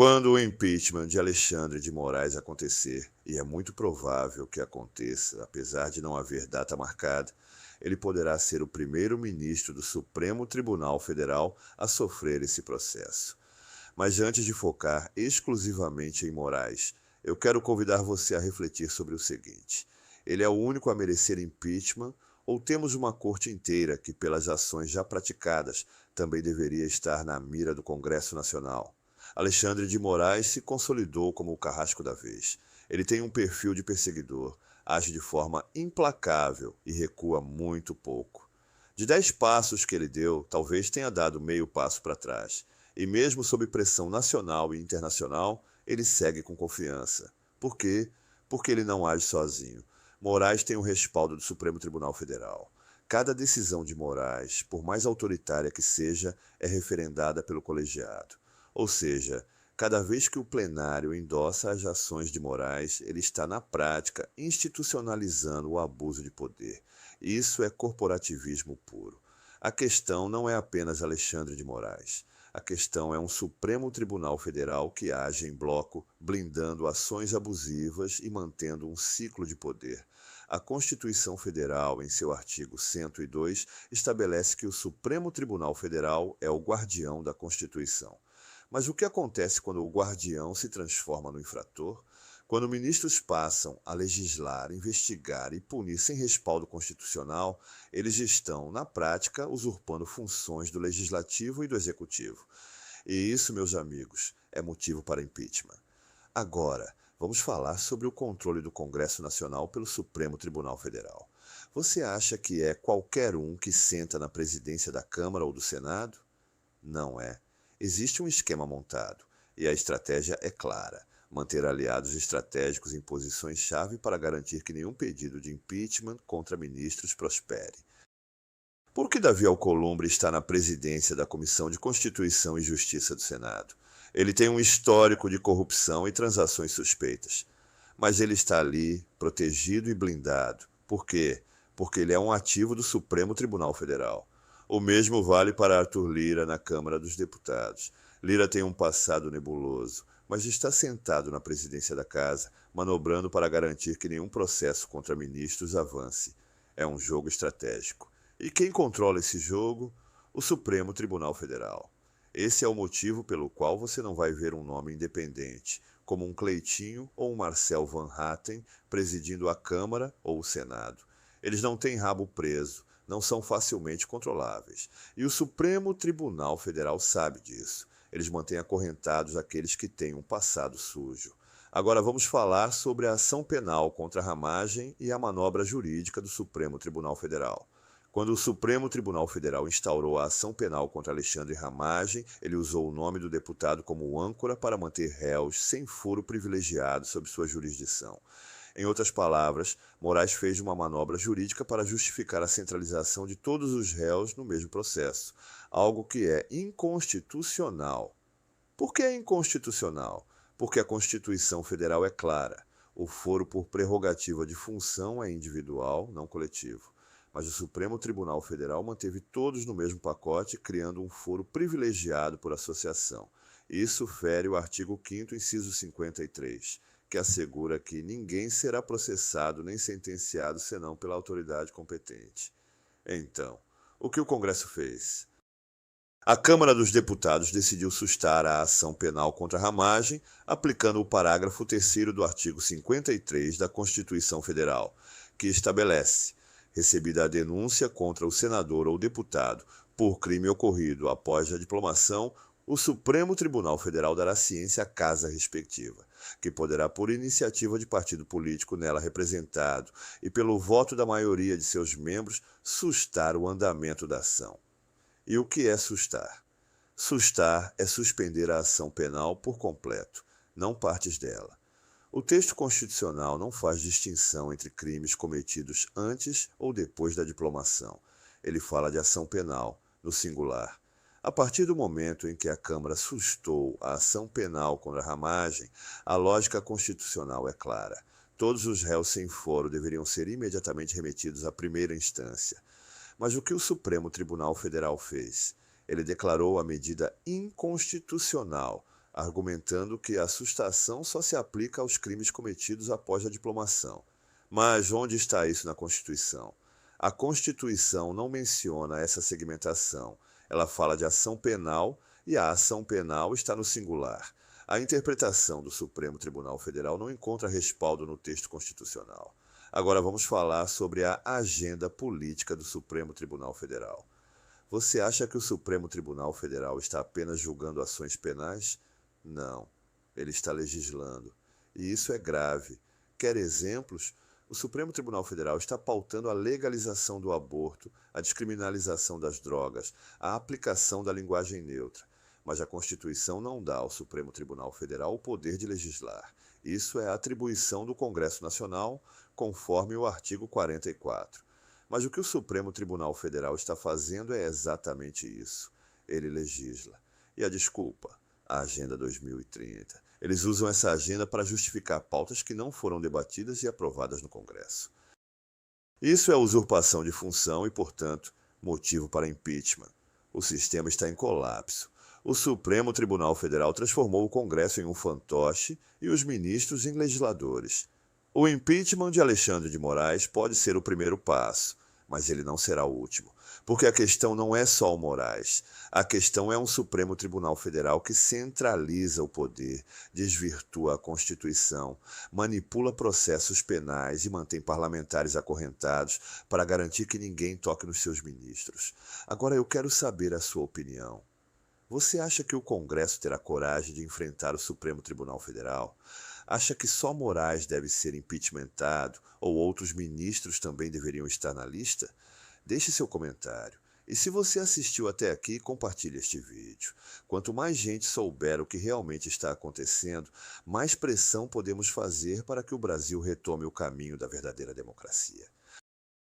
Quando o impeachment de Alexandre de Moraes acontecer, e é muito provável que aconteça, apesar de não haver data marcada, ele poderá ser o primeiro-ministro do Supremo Tribunal Federal a sofrer esse processo. Mas antes de focar exclusivamente em Moraes, eu quero convidar você a refletir sobre o seguinte: ele é o único a merecer impeachment ou temos uma corte inteira que, pelas ações já praticadas, também deveria estar na mira do Congresso Nacional? Alexandre de Moraes se consolidou como o carrasco da vez. Ele tem um perfil de perseguidor, age de forma implacável e recua muito pouco. De 10 passos que ele deu, talvez tenha dado meio passo para trás. E mesmo sob pressão nacional e internacional, ele segue com confiança. Por quê? Porque ele não age sozinho. Moraes tem o respaldo do Supremo Tribunal Federal. Cada decisão de Moraes, por mais autoritária que seja, é referendada pelo colegiado. Ou seja, cada vez que o plenário endossa as ações de Moraes, ele está, na prática, institucionalizando o abuso de poder. Isso é corporativismo puro. A questão não é apenas Alexandre de Moraes. A questão é um Supremo Tribunal Federal que age em bloco, blindando ações abusivas e mantendo um ciclo de poder. A Constituição Federal, em seu artigo 102, estabelece que o Supremo Tribunal Federal é o guardião da Constituição. Mas o que acontece quando o guardião se transforma no infrator? Quando ministros passam a legislar, investigar e punir sem respaldo constitucional, eles estão, na prática, usurpando funções do legislativo e do executivo. E isso, meus amigos, é motivo para impeachment. Agora, vamos falar sobre o controle do Congresso Nacional pelo Supremo Tribunal Federal. Você acha que é qualquer um que senta na presidência da Câmara ou do Senado? Não é. Existe um esquema montado, e a estratégia é clara: manter aliados estratégicos em posições-chave para garantir que nenhum pedido de impeachment contra ministros prospere. Por que Davi Alcolumbre está na presidência da Comissão de Constituição e Justiça do Senado? Ele tem um histórico de corrupção e transações suspeitas. Mas ele está ali, protegido e blindado. Por quê? Porque ele é um ativo do Supremo Tribunal Federal. O mesmo vale para Arthur Lira na Câmara dos Deputados. Lira tem um passado nebuloso, mas está sentado na presidência da casa, manobrando para garantir que nenhum processo contra ministros avance. É um jogo estratégico. E quem controla esse jogo? O Supremo Tribunal Federal. Esse é o motivo pelo qual você não vai ver um nome independente, como um Cleitinho ou um Marcel Van Hatten presidindo a Câmara ou o Senado. Eles não têm rabo preso, não são facilmente controláveis. E o Supremo Tribunal Federal sabe disso. Eles mantêm acorrentados aqueles que têm um passado sujo. Agora vamos falar sobre a ação penal contra a ramagem e a manobra jurídica do Supremo Tribunal Federal. Quando o Supremo Tribunal Federal instaurou a ação penal contra Alexandre Ramagem, ele usou o nome do deputado como âncora para manter réus sem foro privilegiado sob sua jurisdição. Em outras palavras, Moraes fez uma manobra jurídica para justificar a centralização de todos os réus no mesmo processo, algo que é inconstitucional. Por que é inconstitucional? Porque a Constituição Federal é clara. O foro por prerrogativa de função é individual, não coletivo. Mas o Supremo Tribunal Federal manteve todos no mesmo pacote, criando um foro privilegiado por associação. Isso fere o artigo 5º, inciso 53, que assegura que ninguém será processado nem sentenciado senão pela autoridade competente. Então, o que o Congresso fez? A Câmara dos Deputados decidiu sustar a ação penal contra a ramagem, aplicando o parágrafo 3º do artigo 53 da Constituição Federal, que estabelece: recebida a denúncia contra o senador ou deputado por crime ocorrido após a diplomação, o Supremo Tribunal Federal dará ciência à casa respectiva, que poderá, por iniciativa de partido político nela representado e pelo voto da maioria de seus membros, sustar o andamento da ação. E o que é sustar? Sustar é suspender a ação penal por completo, não partes dela. O texto constitucional não faz distinção entre crimes cometidos antes ou depois da diplomação. Ele fala de ação penal, no singular. A partir do momento em que a Câmara sustou a ação penal contra a ramagem, a lógica constitucional é clara. Todos os réus sem foro deveriam ser imediatamente remetidos à primeira instância. Mas o que o Supremo Tribunal Federal fez? Ele declarou a medida inconstitucional, argumentando que a sustação só se aplica aos crimes cometidos após a diplomação. Mas onde está isso na Constituição? A Constituição não menciona essa segmentação. Ela fala de ação penal e a ação penal está no singular. A interpretação do Supremo Tribunal Federal não encontra respaldo no texto constitucional. Agora vamos falar sobre a agenda política do Supremo Tribunal Federal. Você acha que o Supremo Tribunal Federal está apenas julgando ações penais? Não, ele está legislando. E isso é grave. Quer exemplos? O Supremo Tribunal Federal está pautando a legalização do aborto, a descriminalização das drogas, a aplicação da linguagem neutra. Mas a Constituição não dá ao Supremo Tribunal Federal o poder de legislar. Isso é atribuição do Congresso Nacional, conforme o artigo 44. Mas o que o Supremo Tribunal Federal está fazendo é exatamente isso. Ele legisla. E a desculpa? A Agenda 2030. Eles usam essa agenda para justificar pautas que não foram debatidas e aprovadas no Congresso. Isso é usurpação de função e, portanto, motivo para impeachment. O sistema está em colapso. O Supremo Tribunal Federal transformou o Congresso em um fantoche e os ministros em legisladores. O impeachment de Alexandre de Moraes pode ser o primeiro passo, mas ele não será o último, porque a questão não é só o Moraes. A questão é um Supremo Tribunal Federal que centraliza o poder, desvirtua a Constituição, manipula processos penais e mantém parlamentares acorrentados para garantir que ninguém toque nos seus ministros. Agora eu quero saber a sua opinião. Você acha que o Congresso terá coragem de enfrentar o Supremo Tribunal Federal? Acha que só Moraes deve ser impeachmentado ou outros ministros também deveriam estar na lista? Deixe seu comentário. E se você assistiu até aqui, compartilhe este vídeo. Quanto mais gente souber o que realmente está acontecendo, mais pressão podemos fazer para que o Brasil retome o caminho da verdadeira democracia.